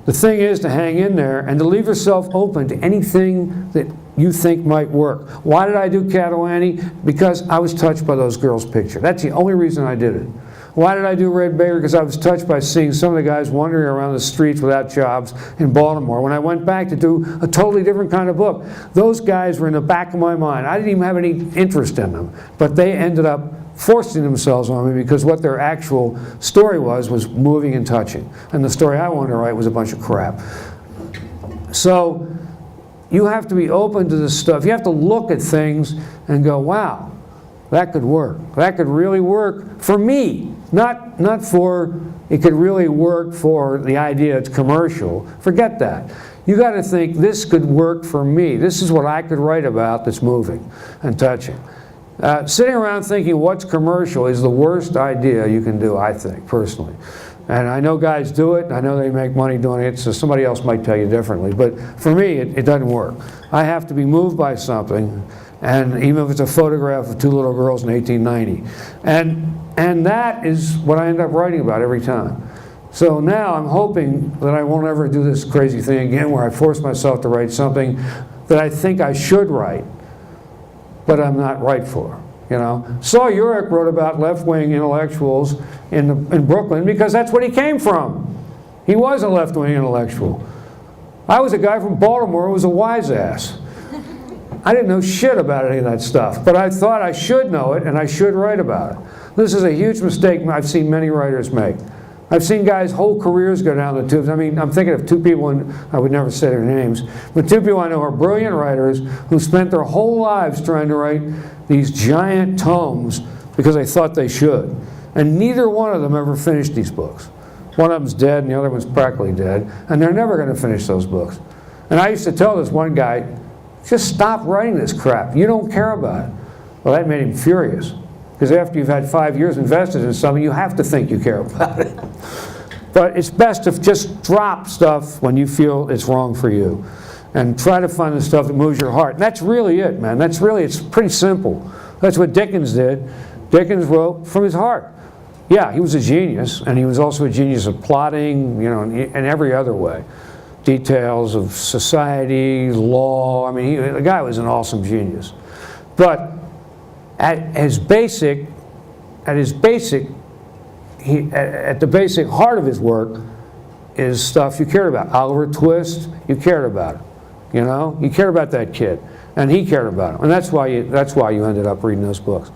The thing is to hang in there and to leave yourself open to anything that you think might work. Why did I do Catalani? Because I was touched by those girls' picture. That's the only reason I did it. Why did I do Red Baker? Because I was touched by seeing some of the guys wandering around the streets without jobs in Baltimore. When I went back to do a totally different kind of book, those guys were in the back of my mind. I didn't even have any interest in them, but they ended up forcing themselves on me because what their actual story was moving and touching. And the story I wanted to write was a bunch of crap. So you have to be open to this stuff. You have to look at things and go, wow, that could work. That could really work for me. Not for, it could really work for the idea it's commercial. Forget that. You got to think, this could work for me. This is what I could write about that's moving and touching. Sitting around thinking what's commercial is the worst idea you can do, I think, personally. And I know guys do it, I know they make money doing it, so somebody else might tell you differently. But for me, it doesn't work. I have to be moved by something, and even if it's a photograph of two little girls in 1890. And that is what I end up writing about every time. So now I'm hoping that I won't ever do this crazy thing again where I force myself to write something that I think I should write, but I'm not right for. You know, Saul Urich wrote about left-wing intellectuals in Brooklyn because that's what he came from. He was a left-wing intellectual. I was a guy from Baltimore who was a wise ass. I didn't know shit about any of that stuff, but I thought I should know it and I should write about it. This is a huge mistake I've seen many writers make. I've seen guys' whole careers go down the tubes. I mean, I'm thinking of two people, and I would never say their names, but two people I know are brilliant writers who spent their whole lives trying to write these giant tomes because they thought they should. And neither one of them ever finished these books. One of them's dead and the other one's practically dead, and they're never going to finish those books. And I used to tell this one guy, just stop writing this crap. You don't care about it. Well, that made him furious. Because after you've had 5 years invested in something, you have to think you care about it. But it's best to just drop stuff when you feel it's wrong for you. And try to find the stuff that moves your heart. And that's really it, man. That's really, it's pretty simple. That's what Dickens did. Dickens wrote from his heart. Yeah, he was a genius, and he was also a genius of plotting, you know, in every other way. Details of society, law. I mean, the guy was an awesome genius. But at the basic heart of his work is stuff you cared about. Oliver Twist, you cared about it. You know, you cared about that kid, and he cared about him, and that's why you ended up reading those books.